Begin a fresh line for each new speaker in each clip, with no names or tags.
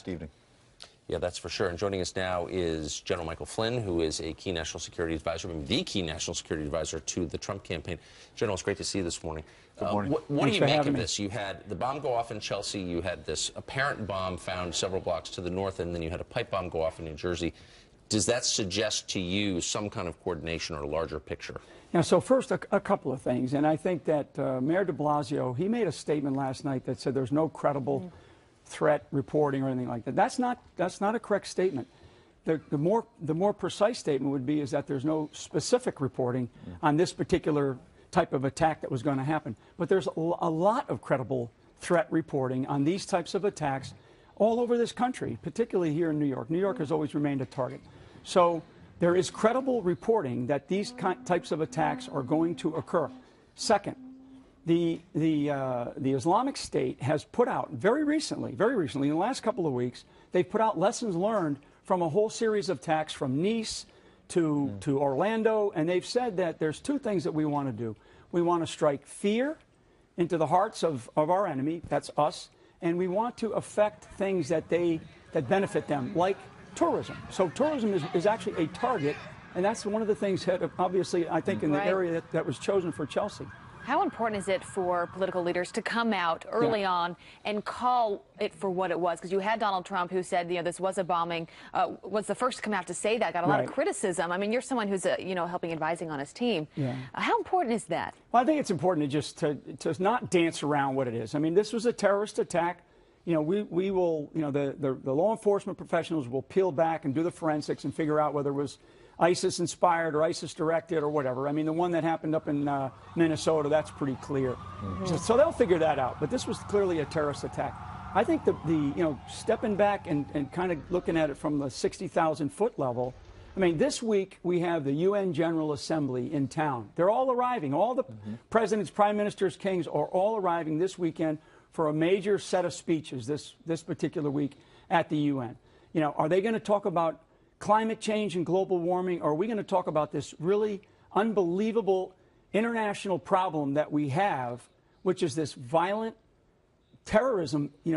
evening.
Yeah, that's for sure. And joining us now is General Michael Flynn, who is a key national security advisor, maybe the key national security advisor to the Trump campaign. General, it's great to see you this morning.
Good morning.
What do you make of this? You had the bomb go off in Chelsea. You had this apparent bomb found several blocks to the north, and then you had a pipe bomb go off in New Jersey. Does that suggest to you some kind of coordination or larger picture?
Yeah, so first, a couple of things. And I think that Mayor de Blasio, he made a statement last night that said there's no credible threat reporting or anything like that. That's not a correct statement. The more precise statement would be is that there's no specific reporting on this particular type of attack that was going to happen. But there's a lot of credible threat reporting on these types of attacks all over this country, particularly here in New York. New York has always remained a target. So there is credible reporting that these types of attacks are going to occur. Second, the Islamic State has put out very recently, in the last couple of weeks, they've put out lessons learned from a whole series of attacks from Nice to Orlando, and they've said that there's two things that we want to do. We want to strike fear into the hearts of our enemy, that's us, and we want to affect things that benefit them, like tourism. So tourism is actually a target, and that's one of the things that obviously I think in the area that was chosen for Chelsea.
How important is it for political leaders to come out early on and call it for what it was? Because you had Donald Trump, who said, this was a bombing, was the first to come out to say that, got a lot of criticism. I mean, you're someone who's, helping advising on his team. Yeah. How important is that? Well,
I think it's important to just to not dance around what it is. I mean, this was a terrorist attack. We will, the law enforcement professionals will peel back and do the forensics and figure out whether it was ISIS-inspired or ISIS-directed or whatever. I mean, the one that happened up in Minnesota, that's pretty clear. So they'll figure that out. But this was clearly a terrorist attack. I think stepping back and kind of looking at it from the 60,000-foot level, I mean, this week we have the UN General Assembly in town. They're all arriving. All the presidents, prime ministers, kings are all arriving this weekend for a major set of speeches this particular week at the UN. Are they going to talk about climate change and global warming, or are we going to talk about this really unbelievable international problem that we have, which is this violent terrorism, the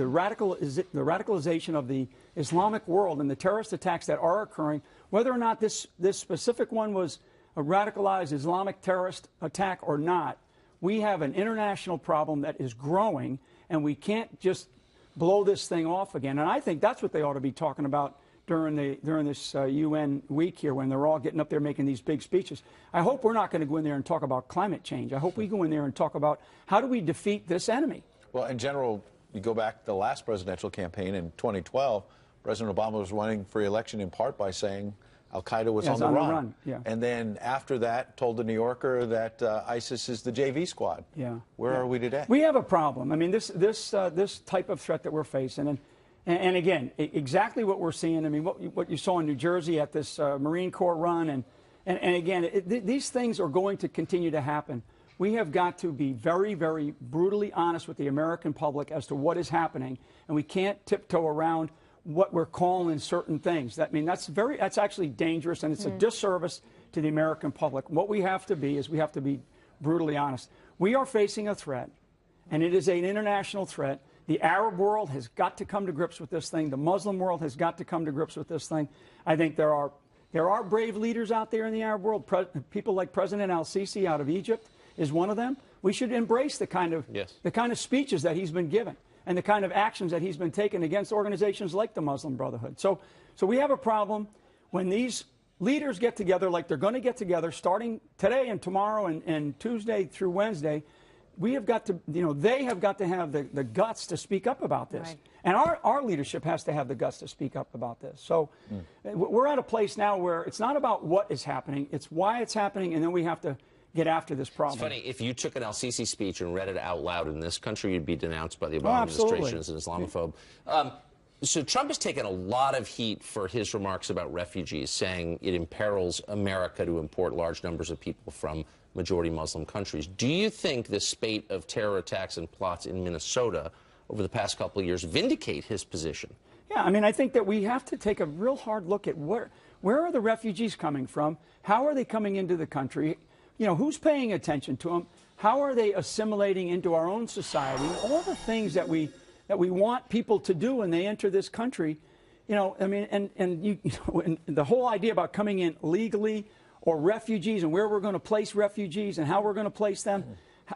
radicalization of the Islamic world and the terrorist attacks that are occurring, whether or not this specific one was a radicalized Islamic terrorist attack or not. We have an international problem that is growing, and we can't just blow this thing off again. And I think that's what they ought to be talking about during this UN week here, when they're all getting up there making these big speeches. I hope we're not going to go in there and talk about climate change. I hope we go in there and talk about how do we defeat this enemy.
Well, in general, you go back to the last presidential campaign in 2012, President Obama was running for re-election in part by saying Al-Qaeda was on the run. Yeah. And then after that, told the New Yorker that ISIS is the JV squad. Yeah. Where are we today?
We have a problem. I mean, this type of threat that we're facing, and again, exactly what we're seeing. I mean, what you saw in New Jersey at this Marine Corps run, and again, these things are going to continue to happen. We have got to be very, very brutally honest with the American public as to what is happening, and we can't tiptoe around what we're calling certain things. That's actually dangerous, and it's a disservice to the American public. What we have to be is we have to be brutally honest. We are facing a threat, and it is an international threat. The Arab world has got to come to grips with this thing. The Muslim world has got to come to grips with this thing. I think there are brave leaders out there in the Arab world. People like President al-Sisi out of Egypt is one of them. We should embrace the kind of speeches that he's been given and the kind of actions that he's been taking against organizations like the Muslim Brotherhood. So we have a problem when these leaders get together, like they're going to get together starting today and tomorrow and Tuesday through Wednesday. We have got to, they have got to have the guts to speak up about this. Right. And our leadership has to have the guts to speak up about this. So we're at a place now where it's not about what is happening, it's why it's happening, and then we have to get after this problem.
It's funny, if you took an al-Sisi speech and read it out loud in this country, you'd be denounced by the Obama administration as an Islamophobe. So Trump has taken a lot of heat for his remarks about refugees, saying it imperils America to import large numbers of people from majority Muslim countries. Do you think this spate of terror attacks and plots in Minnesota over the past couple of years vindicate his position?
Yeah, I mean, I think that we have to take a real hard look at where are the refugees coming from? How are they coming into the country? Who's paying attention to them? How are they assimilating into our own society? All the things that we that we want people to do when they enter this country. You know, I mean, and the whole idea about coming in legally or refugees and where we're going to place refugees and how we're going to place them,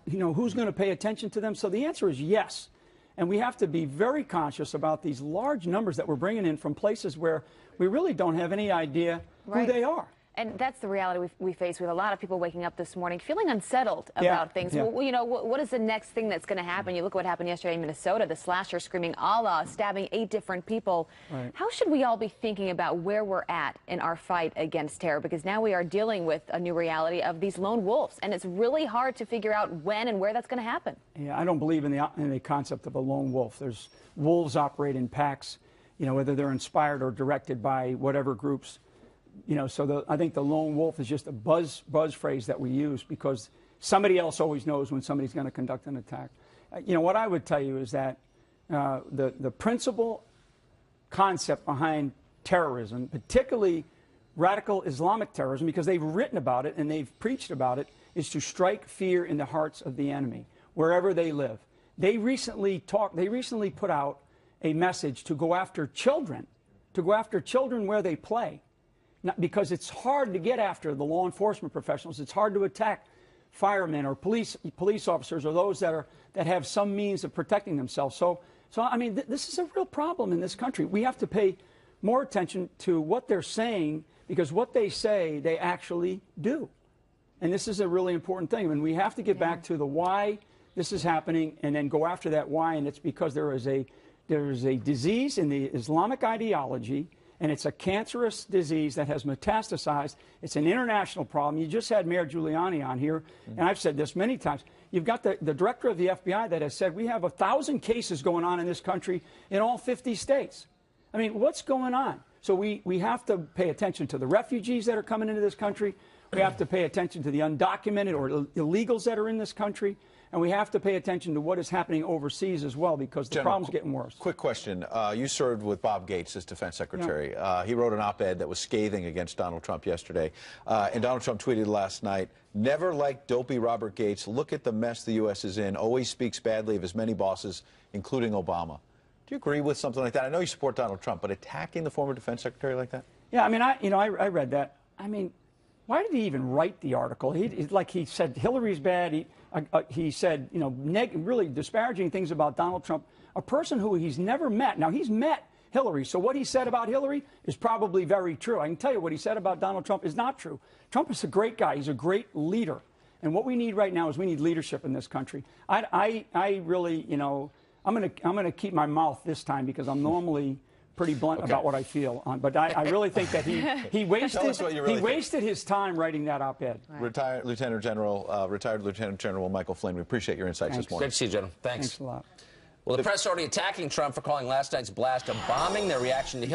you know, who's going to pay attention to them. So the answer is yes. And we have to be very conscious about these large numbers that we're bringing in from places where we really don't have any idea who they are.
And that's the reality we face with a lot of people waking up this morning feeling unsettled about things.
Yeah.
Well, you know, what is the next thing that's going to happen? You look at what happened yesterday in Minnesota, the slasher screaming Allah, stabbing 8 different people. Right. How should we all be thinking about where we're at in our fight against terror? Because now we are dealing with a new reality of these lone wolves, and it's really hard to figure out when and where that's going to happen. Yeah,
I don't believe in the concept of a lone wolf. There's wolves operate in packs, you know, whether they're inspired or directed by whatever groups. You know, so I think the lone wolf is just a buzz phrase that we use because somebody else always knows when somebody's going to conduct an attack. You know, what I would tell you is that the principal concept behind terrorism, particularly radical Islamic terrorism, because they've written about it and they've preached about it, is to strike fear in the hearts of the enemy, wherever they live. They recently put out a message to go after children, where they play. Not because it's hard to get after the law enforcement professionals. It's hard to attack firemen or police officers or those that have some means of protecting themselves. So I mean, this is a real problem in this country. We have to pay more attention to what they're saying because what they say, they actually do. And this is a really important thing. And we have to get back to the why this is happening and then go after that why. And it's because there is a disease in the Islamic ideology. And it's a cancerous disease that has metastasized. It's an international problem. You just had Mayor Giuliani on here, and I've said this many times. You've got the director of the FBI that has said we have 1,000 cases going on in this country in all 50 states. I mean, what's going on? So we have to pay attention to the refugees that are coming into this country. We have to pay attention to the undocumented or illegals that are in this country. And we have to pay attention to what is happening overseas as well, because the problem's getting worse.
Quick question. You served with Bob Gates as defense secretary. Yeah. He wrote an op-ed that was scathing against Donald Trump yesterday. And Donald Trump tweeted last night, "Never liked dopey Robert Gates. Look at the mess the U.S. is in. Always speaks badly of his many bosses, including Obama." Do you agree with something like that? I know you support Donald Trump, but attacking the former defense secretary like that?
Yeah, I mean, I read that. I mean, why did he even write the article? He said Hillary's bad. He said, you know, really disparaging things about Donald Trump, a person who he's never met. Now, he's met Hillary, so what he said about Hillary is probably very true. I can tell you what he said about Donald Trump is not true. Trump is a great guy. He's a great leader. And what we need right now is we need leadership in this country. I really, you know, I'm gonna keep my mouth this time because I'm normally pretty blunt about what I feel on, but I really think that he wasted his time writing that op-ed.
Right. Retired Lieutenant General Michael Flynn. We appreciate your insights this morning.
Good to see you, General. Thanks.
Thanks a lot.
Well, the press already attacking Trump for calling last night's blast a bombing. Their reaction to